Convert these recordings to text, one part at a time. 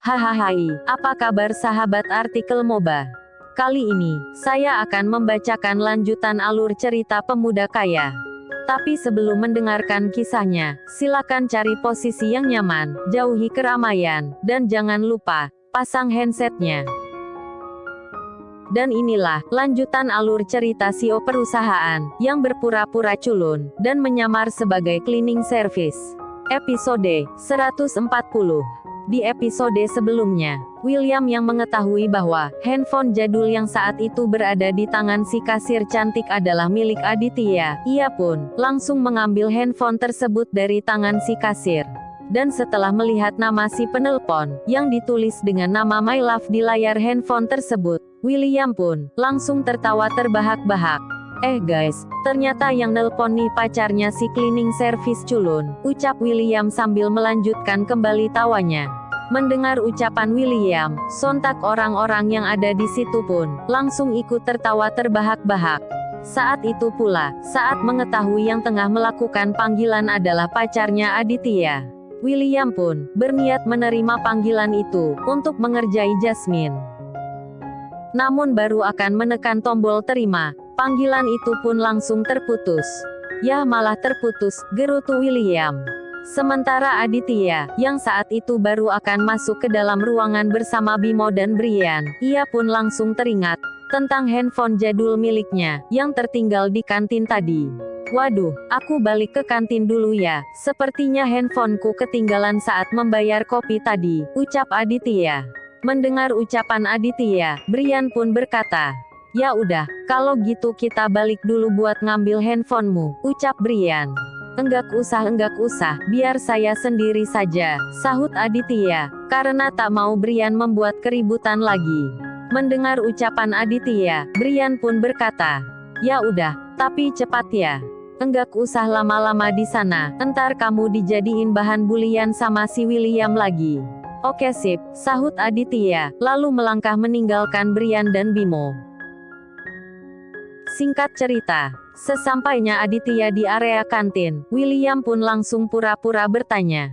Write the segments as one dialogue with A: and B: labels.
A: Hahaha, apa kabar sahabat artikel MOBA? Kali ini, saya akan membacakan lanjutan alur cerita pemuda kaya. Tapi sebelum mendengarkan kisahnya, silakan cari posisi yang nyaman, jauhi keramaian, dan jangan lupa, pasang handsetnya. Dan inilah, lanjutan alur cerita CEO perusahaan, yang berpura-pura culun, dan menyamar sebagai cleaning service. Episode 140. Di episode sebelumnya, William yang mengetahui bahwa handphone jadul yang saat itu berada di tangan si kasir cantik adalah milik Aditya, ia pun langsung mengambil handphone tersebut dari tangan si kasir. Dan setelah melihat nama si penelpon, yang ditulis dengan nama My Love di layar handphone tersebut, William pun langsung tertawa terbahak-bahak. Guys, ternyata yang nelpon nih pacarnya si cleaning service culun, ucap William sambil melanjutkan kembali tawanya. Mendengar ucapan William, sontak orang-orang yang ada di situ pun langsung ikut tertawa terbahak-bahak. Saat itu pula, saat mengetahui yang tengah melakukan panggilan adalah pacarnya Aditya, William pun berniat menerima panggilan itu untuk mengerjai Jasmine. Namun baru akan menekan tombol terima, panggilan itu pun langsung terputus. Yah, malah terputus, gerutu William. Sementara Aditya, yang saat itu baru akan masuk ke dalam ruangan bersama Bimo dan Brian, ia pun langsung teringat tentang handphone jadul miliknya, yang tertinggal di kantin tadi. Waduh, aku balik ke kantin dulu ya, sepertinya handphoneku ketinggalan saat membayar kopi tadi, ucap Aditya. Mendengar ucapan Aditya, Brian pun berkata, ya udah, kalau gitu kita balik dulu buat ngambil handphonemu, ucap Brian. Enggak usah, biar saya sendiri saja, sahut Aditya, karena tak mau Brian membuat keributan lagi. Mendengar ucapan Aditya, Brian pun berkata, ya udah, tapi cepat ya. Enggak usah lama-lama di sana, entar kamu dijadiin bahan bulian sama si William lagi. Oke sip, sahut Aditya, lalu melangkah meninggalkan Brian dan Bimo. Singkat cerita, sesampainya Aditya di area kantin, William pun langsung pura-pura bertanya,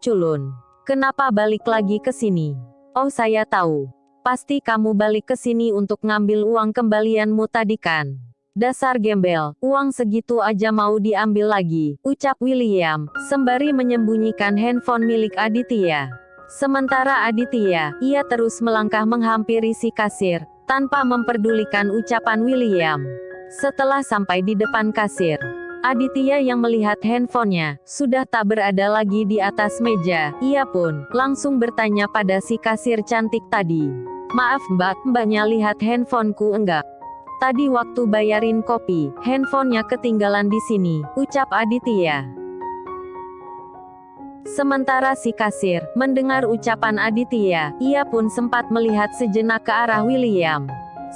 A: culun, kenapa balik lagi ke sini? Oh, saya tahu. Pasti kamu balik ke sini untuk ngambil uang kembalianmu tadi kan? Dasar gembel, uang segitu aja mau diambil lagi, ucap William, sembari menyembunyikan handphone milik Aditya. Sementara Aditya, ia terus melangkah menghampiri si kasir, tanpa memperdulikan ucapan William. Setelah sampai di depan kasir, Aditya yang melihat handphonenya sudah tak berada lagi di atas meja, ia pun langsung bertanya pada si kasir cantik tadi. Maaf mbaknya lihat handphoneku enggak? Tadi waktu bayarin kopi, handphonenya ketinggalan di sini, ucap Aditya. Sementara si kasir mendengar ucapan Aditya, ia pun sempat melihat sejenak ke arah William.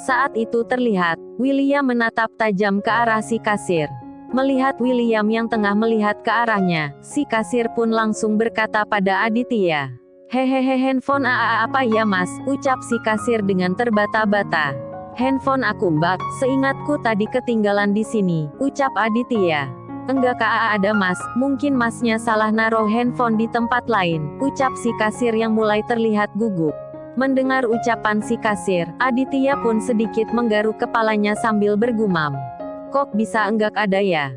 A: Saat itu terlihat, William menatap tajam ke arah si kasir. Melihat William yang tengah melihat ke arahnya, si kasir pun langsung berkata pada Aditya. Hehehe, handphone apa ya mas, ucap si kasir dengan terbata-bata. Handphone aku mbak, seingatku tadi ketinggalan di sini, ucap Aditya. Enggak ada mas, mungkin masnya salah naruh handphone di tempat lain, ucap si kasir yang mulai terlihat gugup. Mendengar ucapan si kasir, Aditya pun sedikit menggaruk kepalanya sambil bergumam. Kok bisa enggak ada ya?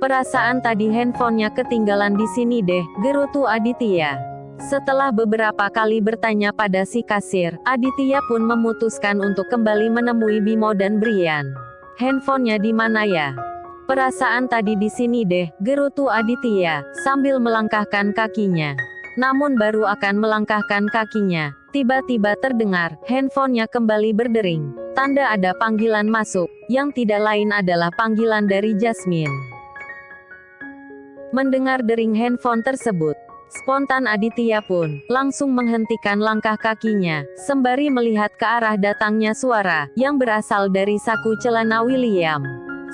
A: Perasaan tadi handphonenya ketinggalan di sini deh, gerutu Aditya. Setelah beberapa kali bertanya pada si kasir, Aditya pun memutuskan untuk kembali menemui Bimo dan Brian. Handphonenya di mana ya? Perasaan tadi di sini deh, gerutu Aditya, sambil melangkahkan kakinya. Namun baru akan melangkahkan kakinya, tiba-tiba terdengar, handphonenya kembali berdering. Tanda ada panggilan masuk, yang tidak lain adalah panggilan dari Jasmine. Mendengar dering handphone tersebut, spontan Aditya pun langsung menghentikan langkah kakinya, sembari melihat ke arah datangnya suara, yang berasal dari saku celana William.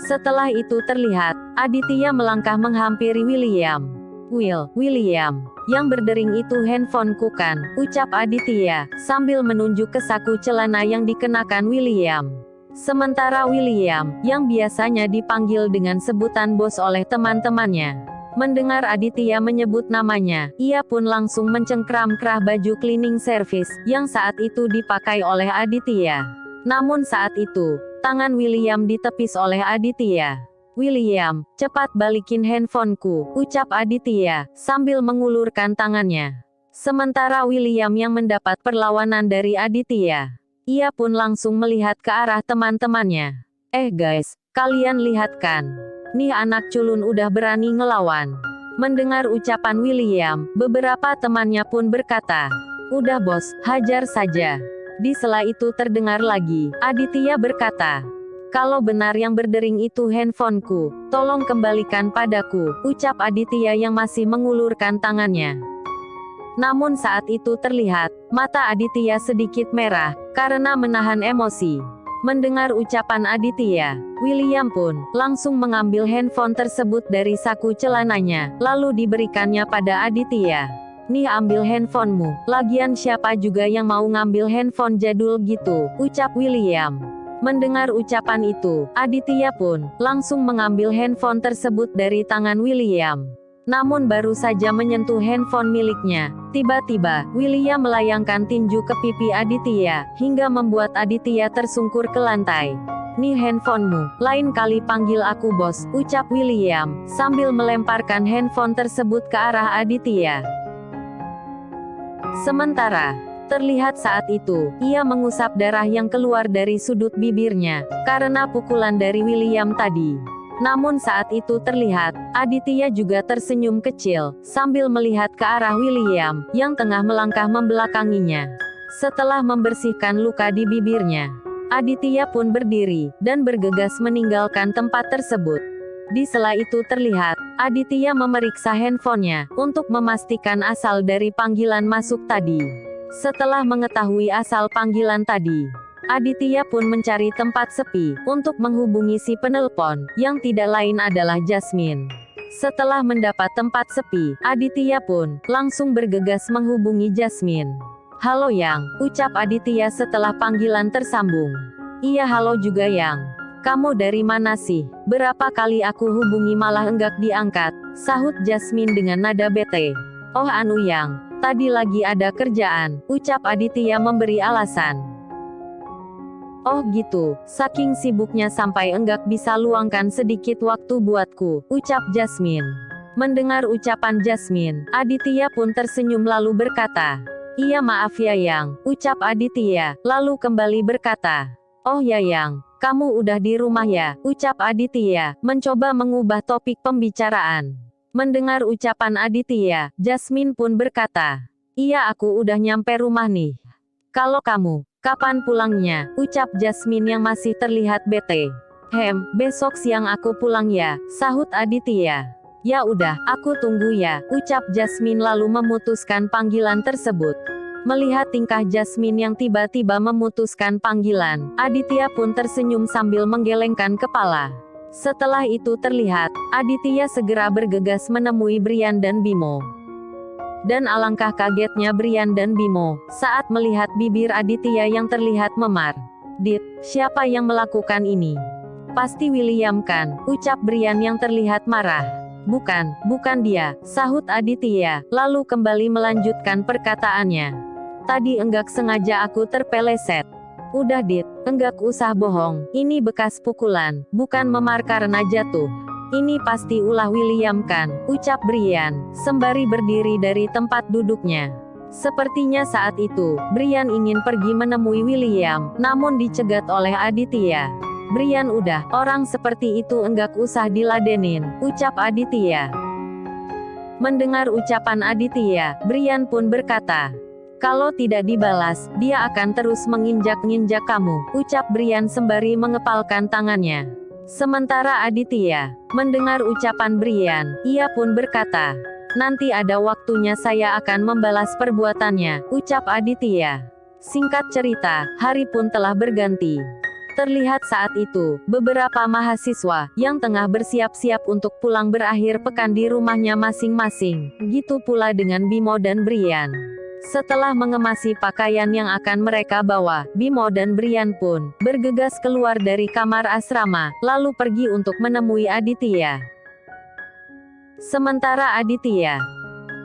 A: Setelah itu terlihat, Aditya melangkah menghampiri William. William, yang berdering itu handphoneku kan, ucap Aditya, sambil menunjuk ke saku celana yang dikenakan William. Sementara William, yang biasanya dipanggil dengan sebutan bos oleh teman-temannya, Mendengar Aditya menyebut namanya, ia pun langsung mencengkram kerah baju cleaning service, yang saat itu dipakai oleh Aditya. Namun saat itu, tangan William ditepis oleh Aditya. "William, cepat balikin handphoneku," ucap Aditya, sambil mengulurkan tangannya. Sementara William yang mendapat perlawanan dari Aditya, ia pun langsung melihat ke arah teman-temannya. Guys, kalian lihat kan? Nih anak culun udah berani ngelawan." Mendengar ucapan William, beberapa temannya pun berkata, "Udah bos, hajar saja." Di sela itu terdengar lagi, Aditya berkata, "Kalau benar yang berdering itu handphoneku, tolong kembalikan padaku," ucap Aditya yang masih mengulurkan tangannya. Namun saat itu terlihat, mata Aditya sedikit merah, karena menahan emosi. Mendengar ucapan Aditya, William pun langsung mengambil handphone tersebut dari saku celananya, lalu diberikannya pada Aditya. "Nih ambil handphonemu, lagian siapa juga yang mau ngambil handphone jadul gitu," ucap William. Mendengar ucapan itu, Aditya pun langsung mengambil handphone tersebut dari tangan William. Namun baru saja menyentuh handphone miliknya, tiba-tiba, William melayangkan tinju ke pipi Aditya, hingga membuat Aditya tersungkur ke lantai. "Nih handphonemu, lain kali panggil aku bos," ucap William, sambil melemparkan handphone tersebut ke arah Aditya. Sementara, terlihat saat itu, ia mengusap darah yang keluar dari sudut bibirnya, karena pukulan dari William tadi. Namun saat itu terlihat, Aditya juga tersenyum kecil, sambil melihat ke arah William, yang tengah melangkah membelakanginya. Setelah membersihkan luka di bibirnya, Aditya pun berdiri, dan bergegas meninggalkan tempat tersebut. Di sela itu terlihat, Aditya memeriksa handphonenya, untuk memastikan asal dari panggilan masuk tadi. Setelah mengetahui asal panggilan tadi, Aditya pun mencari tempat sepi, untuk menghubungi si penelpon, yang tidak lain adalah Jasmine. Setelah mendapat tempat sepi, Aditya pun langsung bergegas menghubungi Jasmine. "Halo Yang," ucap Aditya setelah panggilan tersambung. "Iya halo juga Yang. Kamu dari mana sih? Berapa kali aku hubungi malah enggak diangkat," sahut Jasmine dengan nada bete. "Oh anu Yang, tadi lagi ada kerjaan," ucap Aditya memberi alasan. "Oh gitu, saking sibuknya sampai enggak bisa luangkan sedikit waktu buatku," ucap Jasmine. Mendengar ucapan Jasmine, Aditya pun tersenyum lalu berkata, "Iya maaf ya Yang," ucap Aditya, lalu kembali berkata, "Oh ya Yang, kamu udah di rumah ya," ucap Aditya, mencoba mengubah topik pembicaraan. Mendengar ucapan Aditya, Jasmine pun berkata, "Iya aku udah nyampe rumah nih. Kalau kamu, kapan pulangnya?" ucap Jasmine yang masih terlihat bete. Besok siang aku pulang ya," sahut Aditya. "Ya udah, aku tunggu ya," ucap Jasmine lalu memutuskan panggilan tersebut. Melihat tingkah Jasmine yang tiba-tiba memutuskan panggilan, Aditya pun tersenyum sambil menggelengkan kepala. Setelah itu terlihat, Aditya segera bergegas menemui Brian dan Bimo. Dan alangkah kagetnya Brian dan Bimo, saat melihat bibir Aditya yang terlihat memar. "Dit, siapa yang melakukan ini?" "Pasti William kan," ucap Brian yang terlihat marah. Bukan dia," sahut Aditya, lalu kembali melanjutkan perkataannya. "Tadi enggak sengaja aku terpeleset." "Udah Dit, enggak usah bohong, ini bekas pukulan, bukan memar karena jatuh. Ini pasti ulah William kan," ucap Brian, sembari berdiri dari tempat duduknya. Sepertinya saat itu, Brian ingin pergi menemui William, namun dicegat oleh Aditya. "Brian udah, orang seperti itu enggak usah diladenin," ucap Aditya. Mendengar ucapan Aditya, Brian pun berkata, "Kalau tidak dibalas, dia akan terus menginjak-injak kamu," ucap Brian sembari mengepalkan tangannya. Sementara Aditya mendengar ucapan Brian, ia pun berkata, "Nanti ada waktunya saya akan membalas perbuatannya," ucap Aditya. Singkat cerita, hari pun telah berganti. Terlihat saat itu, beberapa mahasiswa yang tengah bersiap-siap untuk pulang berakhir pekan di rumahnya masing-masing. Gitu pula dengan Bimo dan Brian. Setelah mengemasi pakaian yang akan mereka bawa, Bimo dan Brian pun bergegas keluar dari kamar asrama, lalu pergi untuk menemui Aditya. Sementara Aditya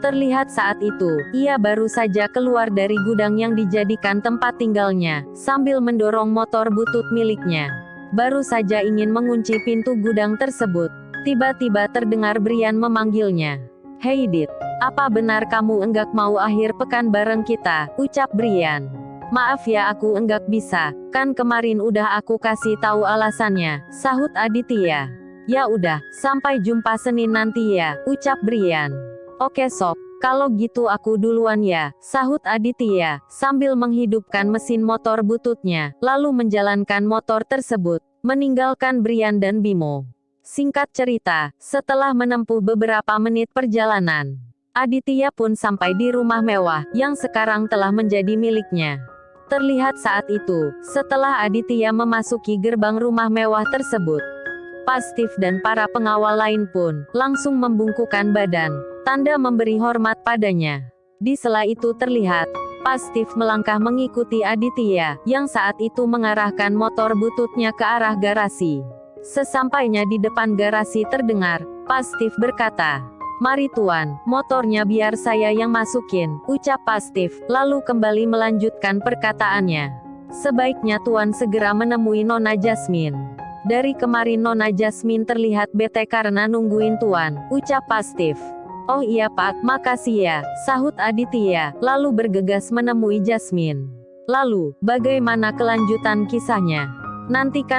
A: terlihat saat itu, ia baru saja keluar dari gudang yang dijadikan tempat tinggalnya, sambil mendorong motor butut miliknya. Baru saja ingin mengunci pintu gudang tersebut, tiba-tiba terdengar Brian memanggilnya. "Hei Dit, apa benar kamu enggak mau akhir pekan bareng kita?" ucap Brian. "Maaf ya, aku enggak bisa, kan kemarin udah aku kasih tahu alasannya," sahut Aditya. "Ya udah, sampai jumpa Senin nanti ya," ucap Brian. "Oke sob, kalau gitu aku duluan ya," sahut Aditya, sambil menghidupkan mesin motor bututnya, lalu menjalankan motor tersebut, meninggalkan Brian dan Bimo. Singkat cerita, setelah menempuh beberapa menit perjalanan, Aditya pun sampai di rumah mewah, yang sekarang telah menjadi miliknya. Terlihat saat itu, setelah Aditya memasuki gerbang rumah mewah tersebut, Pak Steve dan para pengawal lain pun langsung membungkukkan badan, tanda memberi hormat padanya. Di sela itu terlihat, Pak Steve melangkah mengikuti Aditya, yang saat itu mengarahkan motor bututnya ke arah garasi. Sesampainya di depan garasi terdengar, Pak Steve berkata, "Mari tuan, motornya biar saya yang masukin," ucap Pak Steve, lalu kembali melanjutkan perkataannya. "Sebaiknya tuan segera menemui Nona Jasmine. Dari kemarin Nona Jasmine terlihat bete karena nungguin tuan," ucap Pak Steve. "Oh iya Pak, makasih ya," sahut Aditya, lalu bergegas menemui Jasmine. Lalu, bagaimana kelanjutan kisahnya? Nantikan